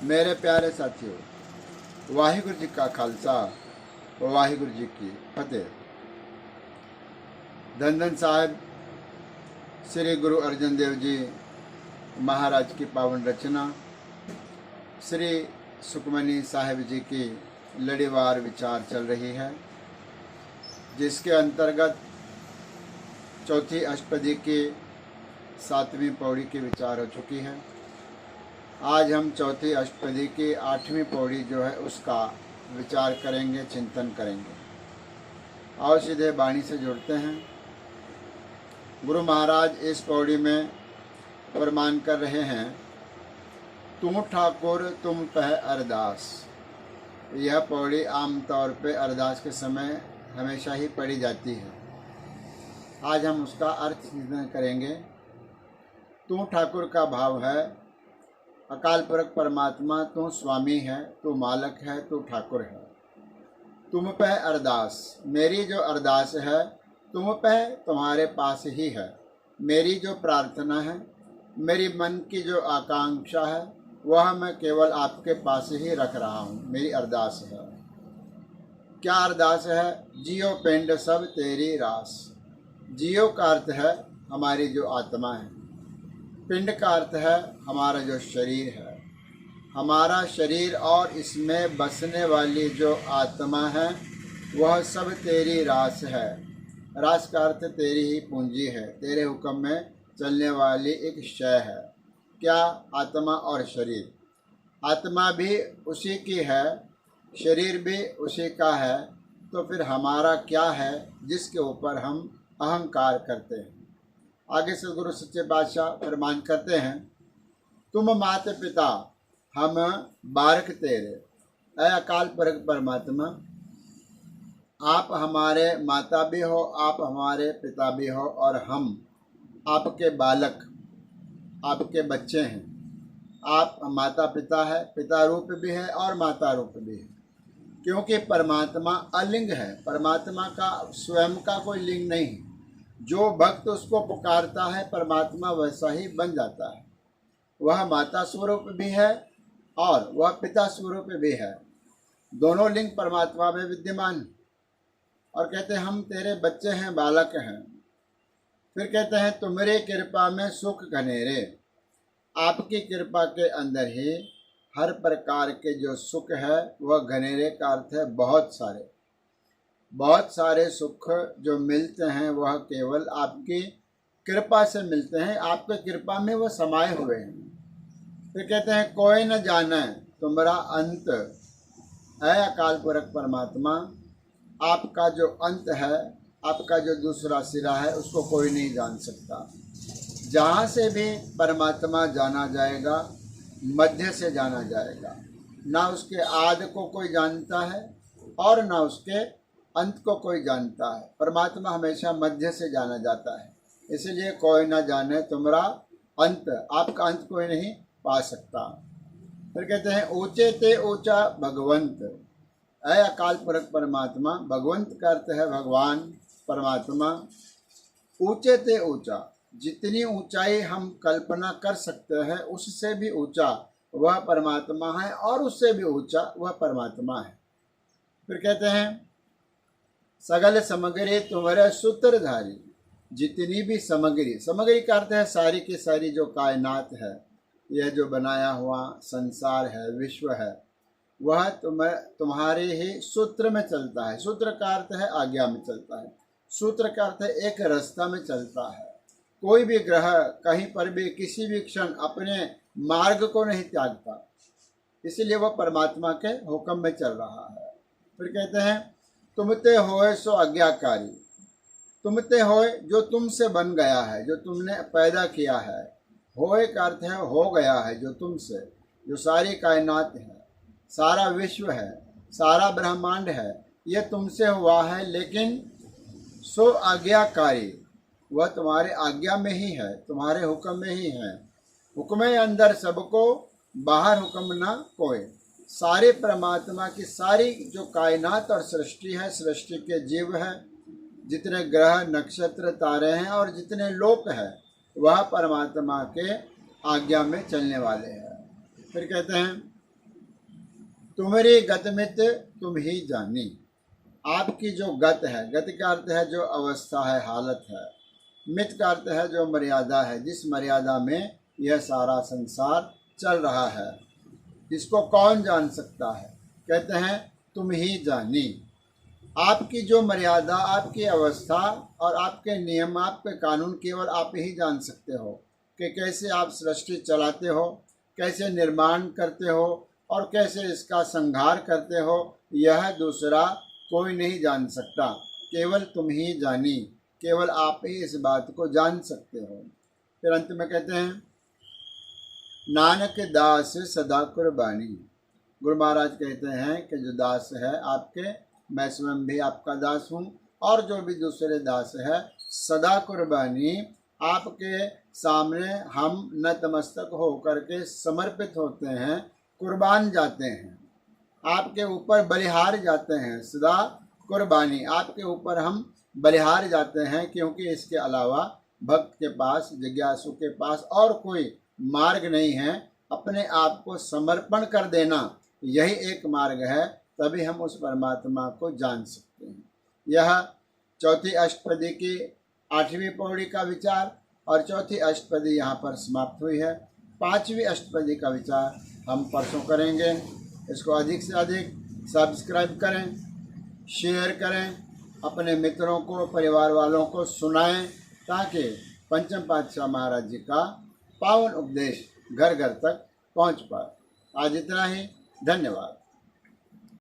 मेरे प्यारे साथियों, वाहिगुरु जी का खालसा, वाहिगुरु जी की फतेह। धन धन साहिब श्री गुरु अर्जन देव जी महाराज की पावन रचना श्री सुखमनी साहिब जी की लड़ीवार विचार चल रही है, जिसके अंतर्गत चौथी अष्टपदी की 7वीं पौड़ी की विचार हो चुकी है। आज हम चौथी अष्टपदी की 8वीं पौड़ी जो है उसका विचार करेंगे, चिंतन करेंगे। और सीधे वाणी से जुड़ते हैं। गुरु महाराज इस पौड़ी में फरमान कर रहे हैं, तुम ठाकुर तुम पह अरदास। यह पौड़ी आमतौर पे अरदास के समय हमेशा ही पढ़ी जाती है। आज हम उसका अर्थ चिंतन करेंगे। तू ठाकुर का भाव है, अकाल पुरख परमात्मा तू स्वामी है, तू मालक है, तू ठाकुर है। तुम पे अरदास, मेरी जो अरदास है तुम पे, तुम्हारे पास ही है। मेरी जो प्रार्थना है, मेरी मन की जो आकांक्षा है, वह मैं केवल आपके पास ही रख रहा हूँ। मेरी अरदास है। क्या अरदास है? जियो पिंड सब तेरी रास। जियो का अर्थ है हमारी जो आत्मा है, पिंड का अर्थ है हमारा जो शरीर है। हमारा शरीर और इसमें बसने वाली जो आत्मा है वह सब तेरी रास है। रास का अर्थ तेरी ही पूंजी है, तेरे हुक्म में चलने वाली एक शय है। क्या? आत्मा और शरीर। आत्मा भी उसी की है, शरीर भी उसी का है। तो फिर हमारा क्या है जिसके ऊपर हम अहंकार करते हैं? आगे से गुरु सच्चे बादशाह फरमान करते हैं, तुम माता पिता हम बारक तेरे। ऐ अकाल पुरख परमात्मा, आप हमारे माता भी हो, आप हमारे पिता भी हो, और हम आपके बालक, आपके बच्चे हैं। आप माता पिता है, पिता रूप भी है और माता रूप भी है, क्योंकि परमात्मा अलिंग है। परमात्मा का स्वयं का कोई लिंग नहीं है। जो भक्त उसको पुकारता है परमात्मा वैसा ही बन जाता है। वह माता स्वरूप भी है और वह पिता स्वरूप भी है। दोनों लिंग परमात्मा में विद्यमान। और कहते हैं हम तेरे बच्चे हैं, बालक हैं। फिर कहते हैं तुम्हारे कृपा में सुख घनेरे। आपकी कृपा के अंदर ही हर प्रकार के जो सुख है वह घनेरे का अर्थ है बहुत सारे। बहुत सारे सुख जो मिलते हैं वह केवल आपकी कृपा से मिलते हैं। आपके कृपा में वह समाये हुए हैं। फिर कहते हैं कोई न जाने तुम्हारा अंत। है अकाल पुरख परमात्मा, आपका जो अंत है, आपका जो दूसरा सिरा है, उसको कोई नहीं जान सकता। जहाँ से भी परमात्मा जाना जाएगा, मध्य से जाना जाएगा। ना उसके आदि को कोई जानता है और ना उसके अंत को कोई जानता है। परमात्मा हमेशा मध्य से जाना जाता है। इसलिए कोई ना जाने तुम्हारा अंत, आपका अंत कोई नहीं पा सकता। फिर कहते हैं ऊंचे ते ऊंचा भगवंत। ऐ अकाल पुरख परमात्मा, भगवंत का अर्थ है भगवान परमात्मा। ऊंचे ते ऊंचा, जितनी ऊंचाई हम कल्पना कर सकते हैं उससे भी ऊंचा वह परमात्मा है और उससे भी ऊंचा वह परमात्मा है। फिर कहते हैं सगल समग्री तुम्हारे सूत्रधारी। जितनी भी सामग्री, सामग्री का अर्थ है सारी की सारी जो कायनात है, यह जो बनाया हुआ संसार है, विश्व है, वह तुम्हारे ही सूत्र में चलता है। सूत्र का अर्थ है आज्ञा में चलता है। सूत्र का अर्थ है एक रास्ता में चलता है। कोई भी ग्रह कहीं पर भी किसी भी क्षण अपने मार्ग को नहीं त्यागता, इसलिए वह परमात्मा के हुक्म में चल रहा है। फिर कहते हैं तुमते होए सो आज्ञाकारी। तुमते होए जो तुमसे बन गया है, जो तुमने पैदा किया है। होए का अर्थ है हो गया है, जो तुमसे, जो सारी कायनात है, सारा विश्व है, सारा ब्रह्मांड है, ये तुमसे हुआ है। लेकिन सो आज्ञाकारी, वह तुम्हारे आज्ञा में ही है, तुम्हारे हुक्म में ही है। हुक्म अंदर सबको, बाहर हुक्म ना कोई। सारे परमात्मा की सारी जो कायनात और सृष्टि है, सृष्टि के जीव है, जितने ग्रह नक्षत्र तारे हैं और जितने लोक हैं, वह परमात्मा के आज्ञा में चलने वाले हैं। फिर कहते हैं तुम्हारी गतमित तुम ही जानी। आपकी जो गत है, गति का अर्थ है जो अवस्था है, हालत है। मित का अर्थ है जो मर्यादा है, जिस मर्यादा में यह सारा संसार चल रहा है, इसको कौन जान सकता है। कहते हैं तुम ही जानी। आपकी जो मर्यादा, आपकी अवस्था और आपके नियम, आपके कानून केवल आप ही जान सकते हो कि कैसे आप सृष्टि चलाते हो, कैसे निर्माण करते हो और कैसे इसका संहार करते हो। यह दूसरा कोई नहीं जान सकता, केवल तुम ही जानी। केवल आप ही इस बात को जान सकते हो। फिर अंत में कहते हैं नानक दास सदा कुर्बानी। गुरु महाराज कहते हैं कि जो दास है आपके, मैं स्वयं भी आपका दास हूँ और जो भी दूसरे दास है, सदा कुर्बानी। आपके सामने हम नतमस्तक होकर के समर्पित होते हैं, कुर्बान जाते हैं, आपके ऊपर बलिहार जाते हैं। सदा कुर्बानी, आपके ऊपर हम बलिहार जाते हैं, क्योंकि इसके अलावा भक्त के पास, जिज्ञासु के पास और कोई मार्ग नहीं है। अपने आप को समर्पण कर देना, यही एक मार्ग है, तभी हम उस परमात्मा को जान सकते हैं। यह चौथी अष्टपदी की 8वीं पौड़ी का विचार और चौथी अष्टपदी यहाँ पर समाप्त हुई है। 5वीं अष्टपदी का विचार हम परसों करेंगे। इसको अधिक से अधिक सब्सक्राइब करें, शेयर करें, अपने मित्रों को, परिवार वालों को सुनाएं, ताकि पंचम पातशाह महाराज जी का पावन उपदेश घर घर तक पहुंच पाए। आज इतना ही। धन्यवाद।